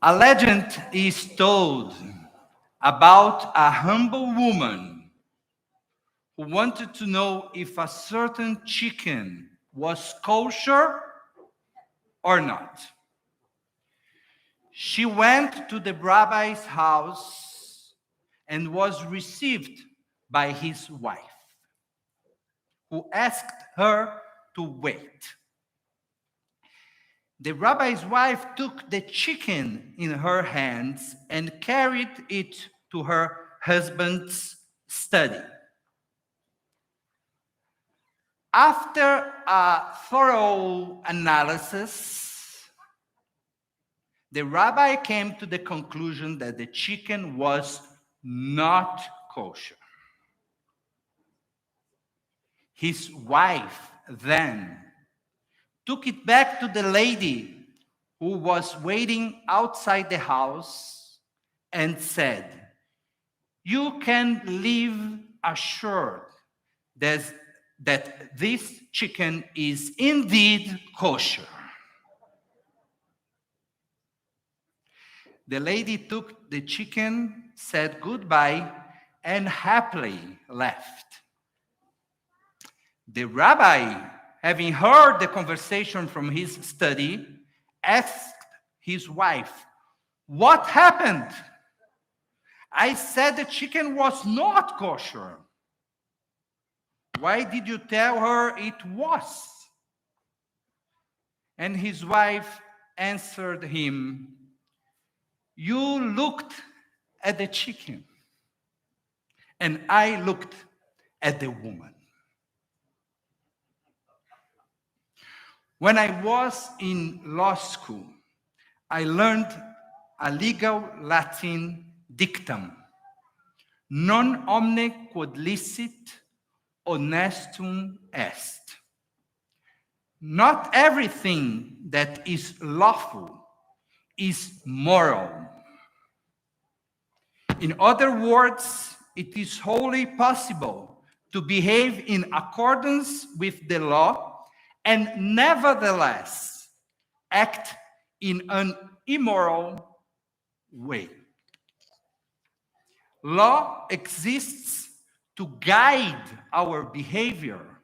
A legend is told about a humble woman who wanted to know if a certain chicken was kosher or not. She went to the rabbi's house and was received by his wife, who asked her to wait. The rabbi's wife took the chicken in her hands and carried it to her husband's study. After a thorough analysis, the rabbi came to the conclusion that the chicken was not kosher. His wife then took it back to the lady who was waiting outside the house and said, "You can live assured that this chicken is indeed kosher." The lady took the chicken, said goodbye, and happily left. The rabbi, having heard the conversation from his study, asked his wife, "What happened? I said the chicken was not kosher. Why did you tell her it was?" And his wife answered him, "You looked at the chicken, and I looked at the woman." When I was in law school, I learned a legal Latin dictum: non omne quod licit honestum est. Not everything that is lawful is moral. In other words, it is wholly possible to behave in accordance with the law and nevertheless act in an immoral way. Law exists to guide our behavior,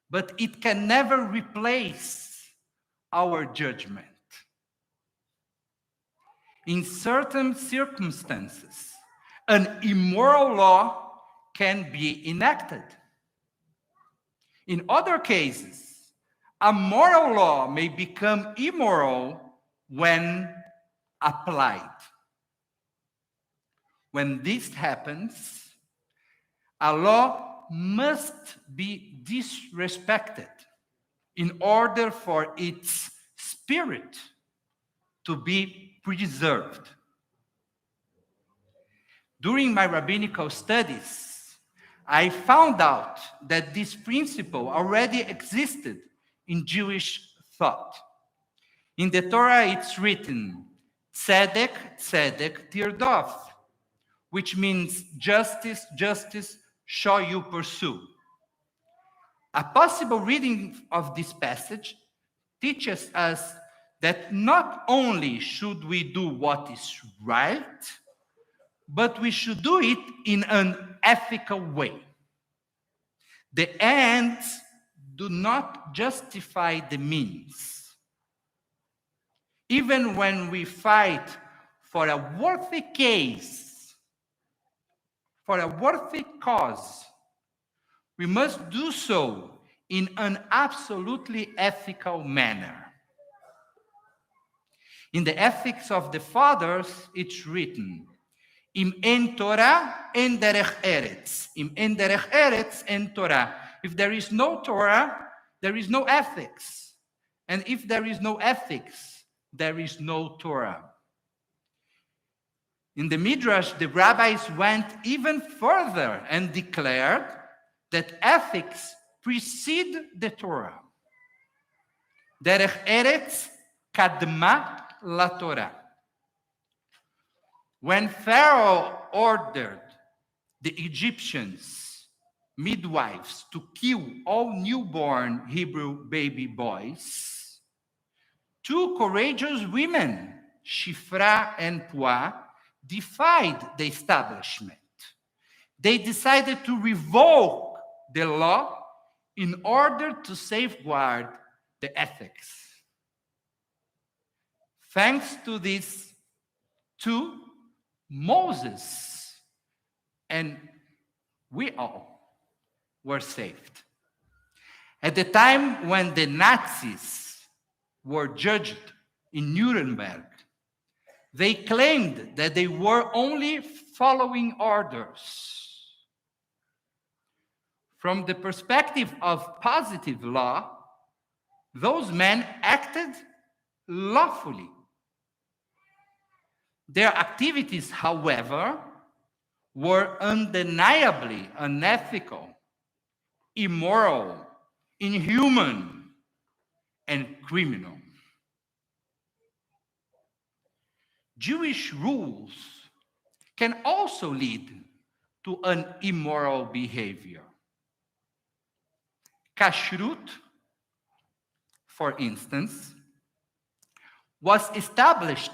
but it can never replace our judgment. In certain circumstances, an immoral law can be enacted. In other cases, a moral law may become immoral when applied. When this happens, a law must be disrespected in order for its spirit to be preserved. During my rabbinical studies, I found out that this principle already existed in Jewish thought. In the Torah, it's written, "Tzedek, tzedek, tirdof," which means justice, justice shall you pursue. A possible reading of this passage teaches us that not only should we do what is right, but we should do it in an ethical way. The ends do not justify the means. Even when we fight for a worthy case, for a worthy cause, we must do so in an absolutely ethical manner. In the Ethics of the Fathers, it's written, "Im en Torah, en derech eretz. Im en derech eretz, en Torah." If there is no Torah, there is no ethics. And if there is no ethics, there is no Torah. In the Midrash, the rabbis went even further and declared that ethics precede the Torah. Derech eretz kadma la Torah. When Pharaoh ordered the Egyptians midwives to kill all newborn Hebrew baby boys, two courageous women Shifra and Puah, defied the establishment. They decided to revoke the law in order to safeguard the ethics. Thanks to this, too, Moses and we all were saved. At the time when the Nazis were judged in Nuremberg, they claimed that they were only following orders. From the perspective of positive law, those men acted lawfully. Their activities, however, were undeniably unethical, immoral, inhuman, and criminal. Jewish rules can also lead to an immoral behavior. Kashrut, for instance, was established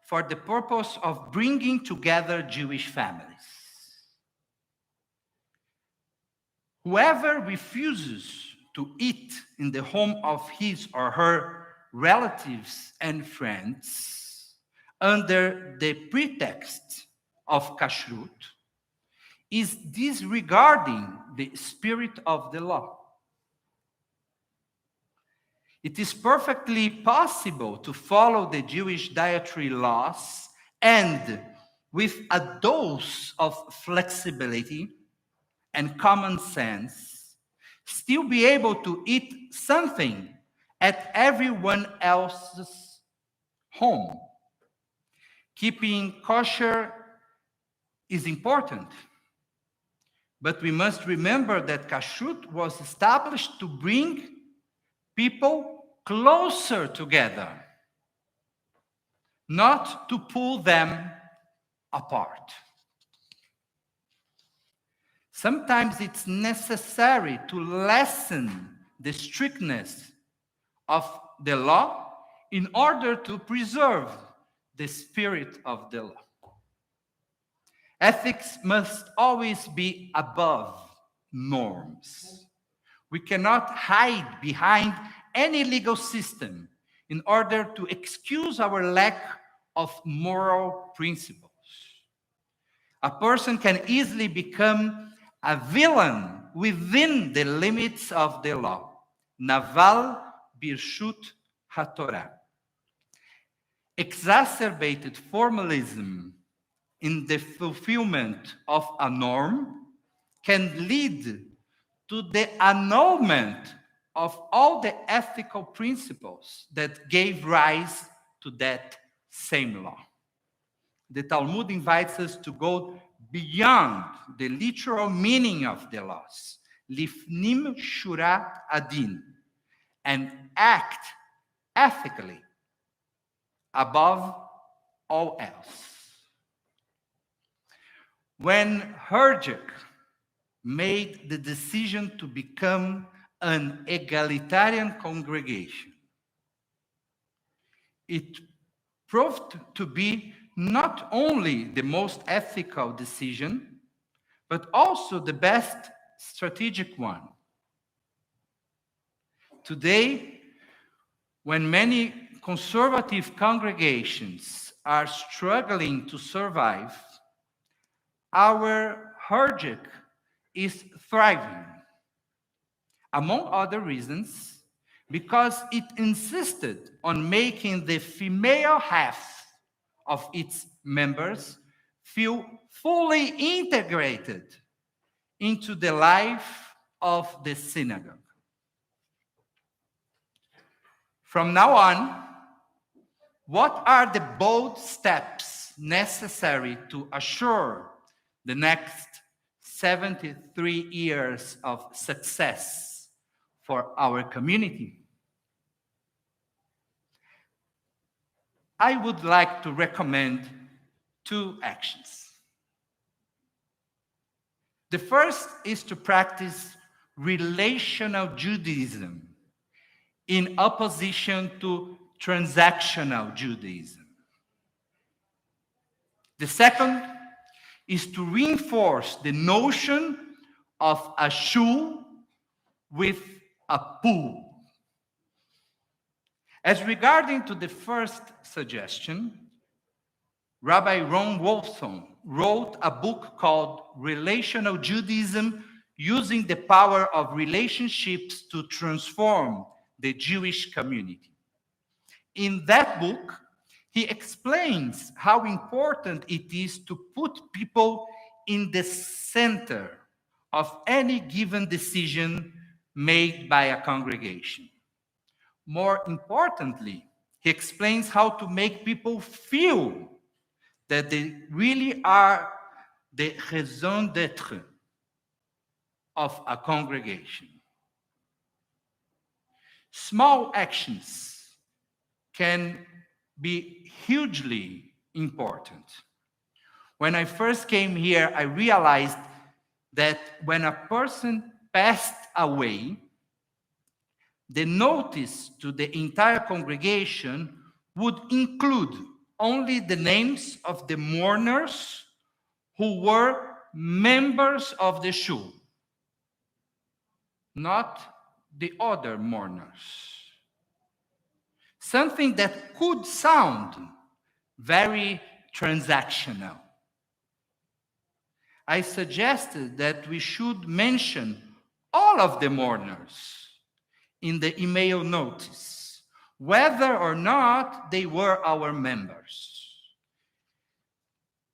for the purpose of bringing together Jewish families. Whoever refuses to eat in the home of his or her relatives and friends under the pretext of kashrut is disregarding the spirit of the law. It is perfectly possible to follow the Jewish dietary laws and, with a dose of flexibility and common sense, still be able to eat something at everyone else's home. Keeping kosher is important, but we must remember that kashrut was established to bring people closer together, not to pull them apart. Sometimes it's necessary to lessen the strictness of the law in order to preserve the spirit of the law. Ethics must always be above norms. We cannot hide behind any legal system in order to excuse our lack of moral principles. A person can easily become a villain within the limits of the law. Naval birshut haTorah. Exacerbated formalism in the fulfillment of a norm can lead to the annulment of all the ethical principles that gave rise to that same law. The Talmud invites us to go beyond the literal meaning of the laws, lifnim shurat adin, and act ethically above all else. When Herjc made the decision to become an egalitarian congregation, it proved to be not only the most ethical decision, but also the best strategic one. Today, when many conservative congregations are struggling to survive, our Herjc is thriving. Among other reasons, because it insisted on making the female half of its members feel fully integrated into the life of the synagogue. From now on, what are the bold steps necessary to assure the next 73 years of success for our community? I would like to recommend 2 actions. The first is to practice relational Judaism in opposition to transactional Judaism. The second is to reinforce the notion of a shoe with a pool. As regarding to the first suggestion, Rabbi Ron Wolfson wrote a book called Relational Judaism, Using the Power of Relationships to Transform the Jewish Community. In that book, he explains how important it is to put people in the center of any given decision made by a congregation. More importantly, he explains how to make people feel that they really are the raison d'être of a congregation. Small actions can be hugely important. When I first came here, I realized that when a person passed away, the notice to the entire congregation would include only the names of the mourners who were members of the shul, not the other mourners. Something that could sound very transactional. I suggested that we should mention all of the mourners in the email notice, whether or not they were our members.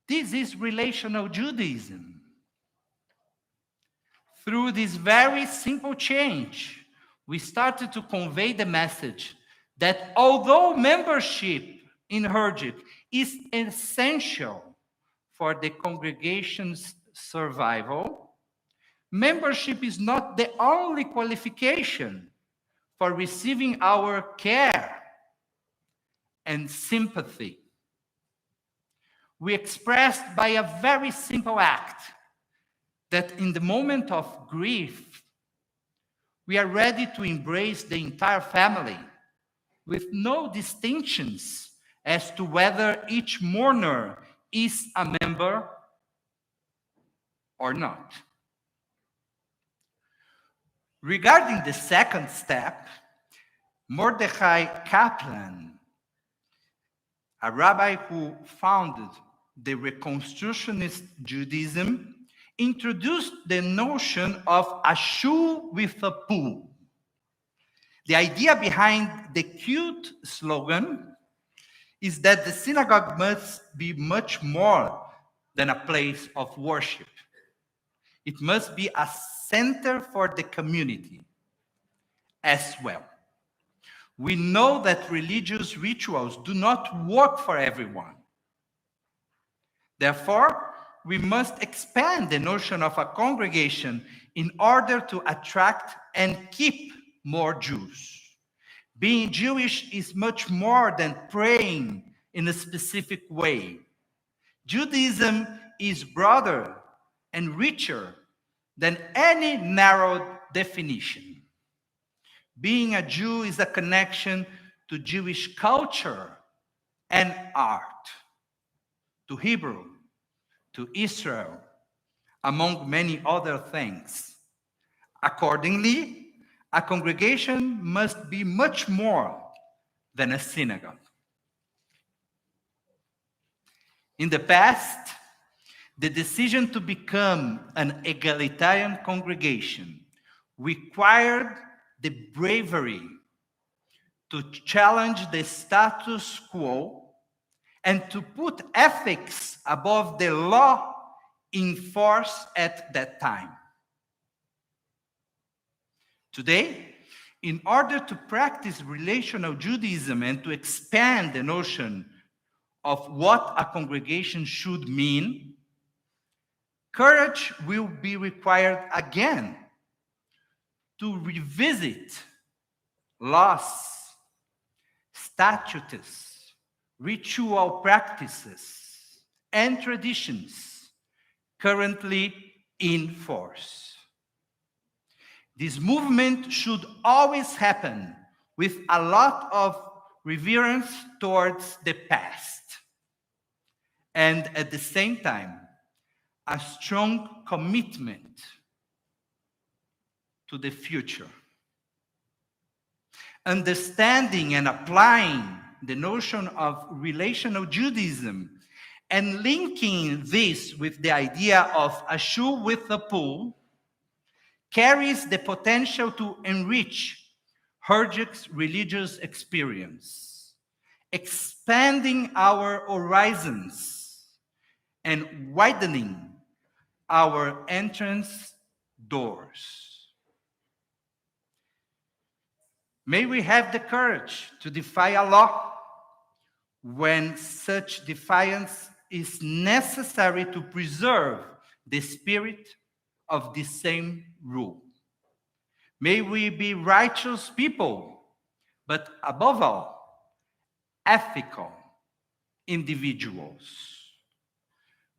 This is relational Judaism. Through this very simple change, we started to convey the message that although membership in Herjc is essential for the congregation's survival, membership is not the only qualification for receiving our care and sympathy. We expressed by a very simple act that in the moment of grief, we are ready to embrace the entire family with no distinctions as to whether each mourner is a member or not. Regarding the second step, Mordechai Kaplan, a rabbi who founded the Reconstructionist Judaism, introduced the notion of a shoe with a pool. The idea behind the cute slogan is that the synagogue must be much more than a place of worship. It must be a center for the community as well. We know that religious rituals do not work for everyone. Therefore, we must expand the notion of a congregation in order to attract and keep more Jews. Being Jewish is much more than praying in a specific way. Judaism is broader and richer than any narrow definition. Being a Jew is a connection to Jewish culture and art, to Hebrew, to Israel, among many other things. Accordingly, a congregation must be much more than a synagogue. In the past, the decision to become an egalitarian congregation required the bravery to challenge the status quo and to put ethics above the law in force at that time. Today, in order to practice relational Judaism and to expand the notion of what a congregation should mean, courage will be required again to revisit laws, statutes, ritual practices, and traditions currently in force. This movement should always happen with a lot of reverence towards the past and at the same time, a strong commitment to the future. Understanding and applying the notion of relational Judaism and linking this with the idea of a shul with a pool carries the potential to enrich Herjc's religious experience, expanding our horizons and widening our entrance doors. May we have the courage to defy a law when such defiance is necessary to preserve the spirit of the same rule. May we be righteous people, but above all, ethical individuals.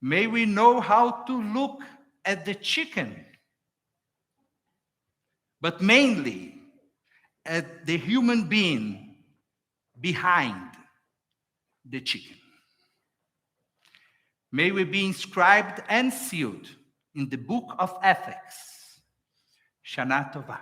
May we know how to look at the chicken, but mainly at the human being behind the chicken. May we be inscribed and sealed in the book of ethics. Shana Tova.